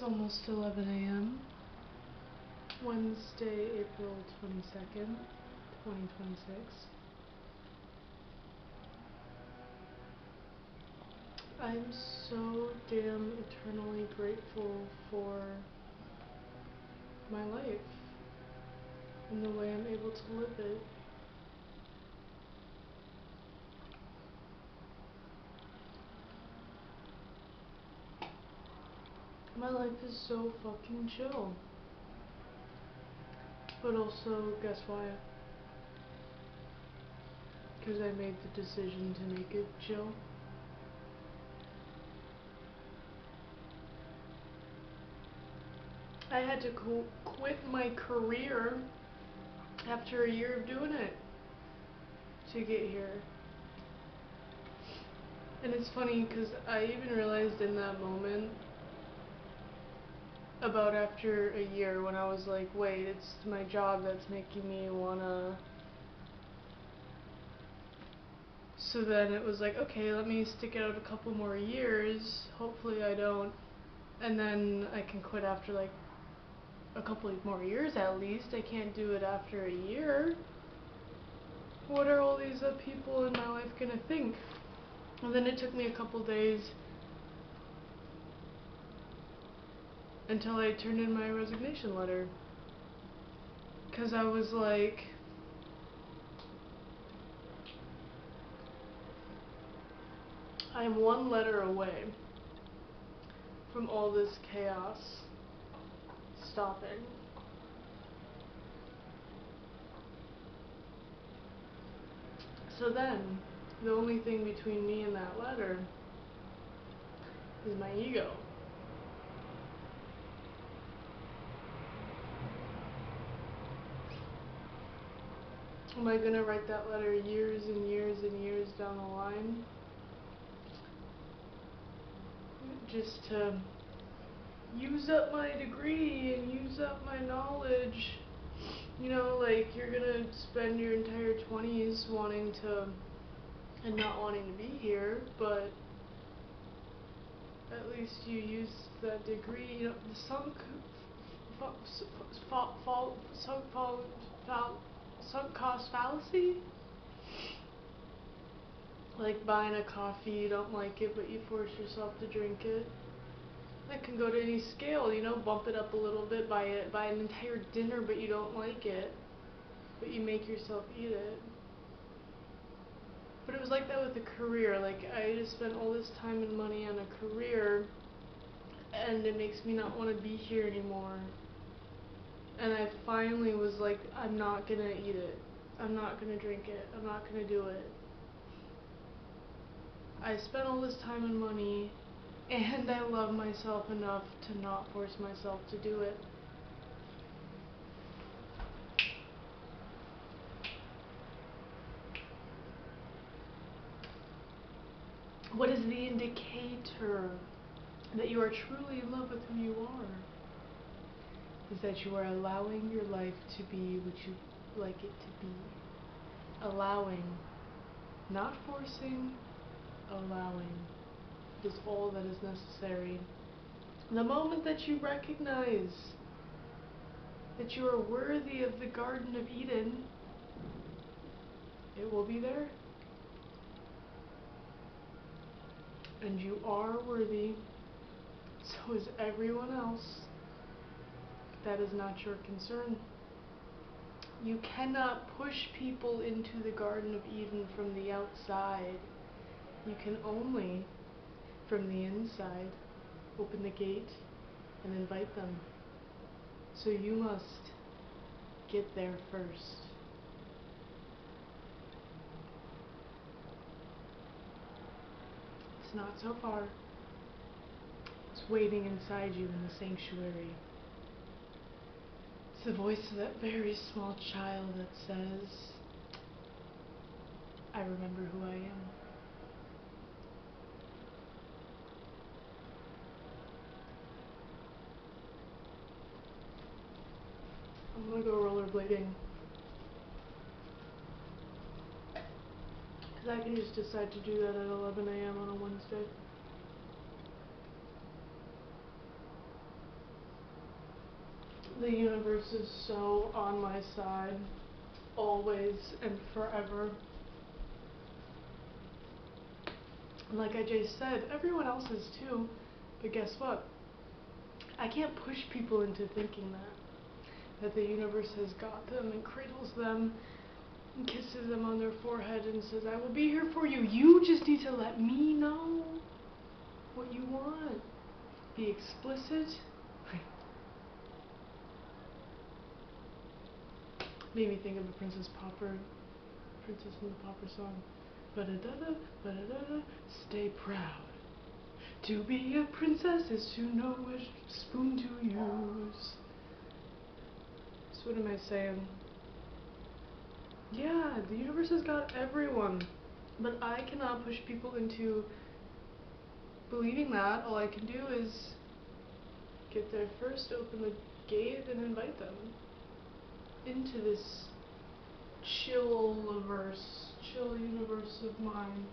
It's almost 11 a.m. Wednesday, April 22nd, 2026. I'm so damn eternally grateful for my life and the way I'm able to live it. My life is so fucking chill. But also, guess why? Because I made the decision to make it chill. I had to quit my career after a year of doing it to get here. And it's funny because I even realized in that moment, about after a year, when I was like, wait, it's my job that's making me wanna. So then it was like, okay, let me stick it out a couple more years. Hopefully I don't. And then I can quit after like a couple more years at least. I can't do it after a year. What are all these people in my life gonna think? And then it took me a couple days until I turned in my resignation letter. Because I was like, I'm one letter away from all this chaos stopping. So then, the only thing between me and that letter is my ego. Am I gonna write that letter years and years and years down the line? Just to use up my degree and use up my knowledge. You know, like, you're gonna spend your entire 20s wanting to, and not wanting to be here, but at least you used that degree. You know, the sunk cost fallacy? Like buying a coffee, you don't like it, but you force yourself to drink it. That can go to any scale, you know, bump it up a little bit, buy an entire dinner, but you don't like it, but you make yourself eat it. But it was like that with a career. Like, I just spent all this time and money on a career, and it makes me not want to be here anymore. And I finally was like, I'm not gonna eat it. I'm not gonna drink it. I'm not gonna do it. I spent all this time and money, and I love myself enough to not force myself to do it. What is the indicator that you are truly in love with who you are? Is that you are allowing your life to be what you like it to be. Allowing, not forcing, allowing is all that is necessary. The moment that you recognize that you are worthy of the Garden of Eden, it will be there. And you are worthy, so is everyone else. That is not your concern. You cannot push people into the Garden of Eden from the outside. You can only, from the inside, open the gate and invite them. So you must get there first. It's not so far. It's waiting inside you in the sanctuary. It's the voice of that very small child that says, I remember who I am. I'm gonna go rollerblading. Because I can just decide to do that at 11 a.m. on a Wednesday. The universe is so on my side, always and forever. And like I just said, everyone else is too. But guess what? I can't push people into thinking that the universe has got them and cradles them and kisses them on their forehead and says, I will be here for you. You just need to let me know what you want. Be explicit. Made me think of a Princess in the Pauper song. Ba-da-da-da, ba-da-da-da, stay proud. To be a princess is to know which spoon to use. So what am I saying? Yeah, the universe has got everyone. But I cannot push people into believing that. All I can do is get there first, open the gate, and invite them into this chill universe of mine.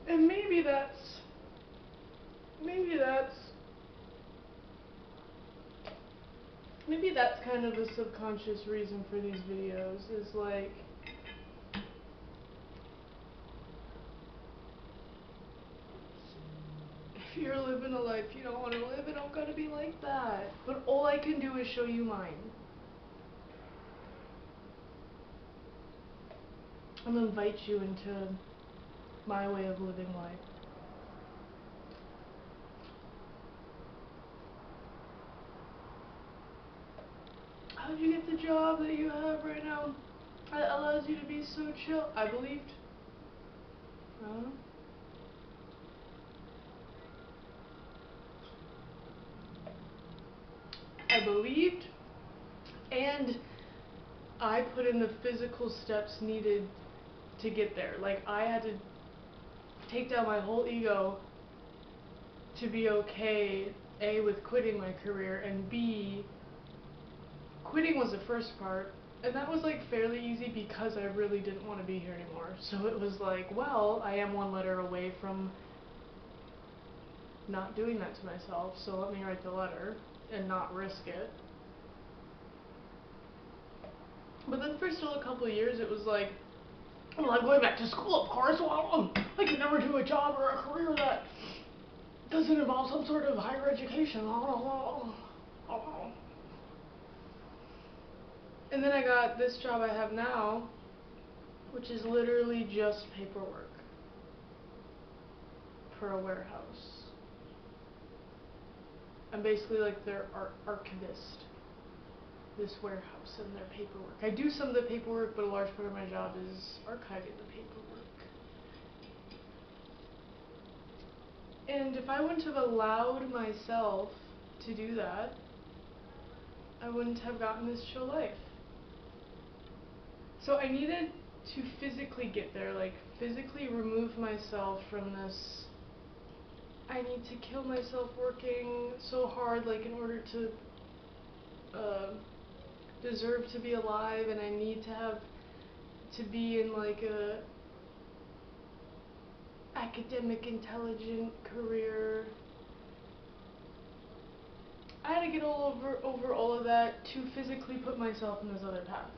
And maybe that's kind of a subconscious reason for these videos, is like, if you're living a life you don't want to live, it don't gotta be like that. But all I can do is show you mine. I'm gonna invite you into my way of living life. How did you get the job that you have right now that allows you to be so chill? I believed. I believed, and I put in the physical steps needed to get there. Like, I had to take down my whole ego to be okay, A, with quitting my career, and B, quitting was the first part, and that was like fairly easy because I really didn't want to be here anymore. So it was like, well, I am one letter away from not doing that to myself, so let me write the letter and not risk it. But then for still a couple of years, it was like, well, I'm going back to school, of course. Well, I can never do a job or a career that doesn't involve some sort of higher education. And then I got this job I have now, which is literally just paperwork for a warehouse. I'm basically like their archivist, this warehouse and their paperwork. I do some of the paperwork, but a large part of my job is archiving the paperwork. And if I wouldn't have allowed myself to do that, I wouldn't have gotten this chill life. So I needed to physically get there, like physically remove myself from this, I need to kill myself working so hard, like in order to deserve to be alive, and I need to be in like a academic intelligent career. I had to get over all of that to physically put myself in this other path.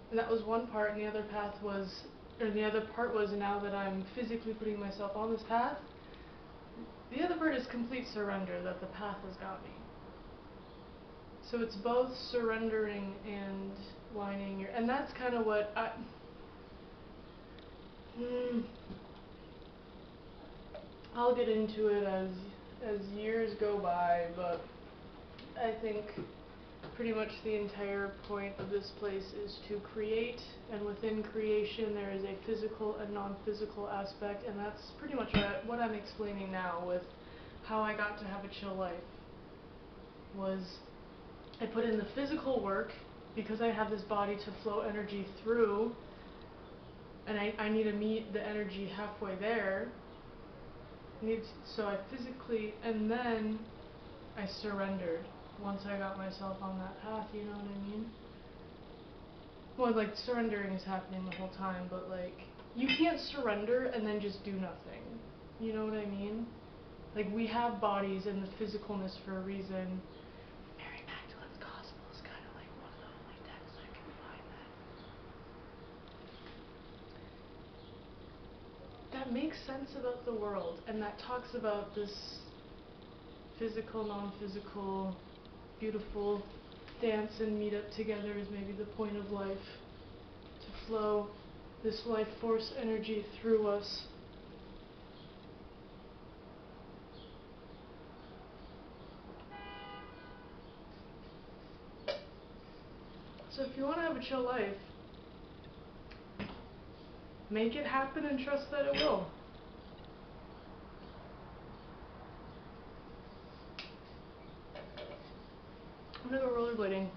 And that was one part, and the other part was now that I'm physically putting myself on this path, the other part is complete surrender that the path has got me. So it's both surrendering and lining your, and that's kind of what I'll get into it as years go by, but I think pretty much the entire point of this place is to create, and within creation there is a physical and non-physical aspect, and that's pretty much what I'm explaining now with how I got to have a chill life. Was I put in the physical work because I have this body to flow energy through, and I need to meet the energy halfway there. So I physically, and then I surrendered once I got myself on that path, you know what I mean? Well, like, surrendering is happening the whole time, but like, you can't surrender and then just do nothing. You know what I mean? Like, we have bodies and the physicalness for a reason. Very that makes sense about the world and that talks about this physical, non-physical, beautiful dance and meet up together is maybe the point of life, to flow this life force energy through us. So if you want to have a chill life, make it happen and trust that it will. I'm gonna go rollerblading.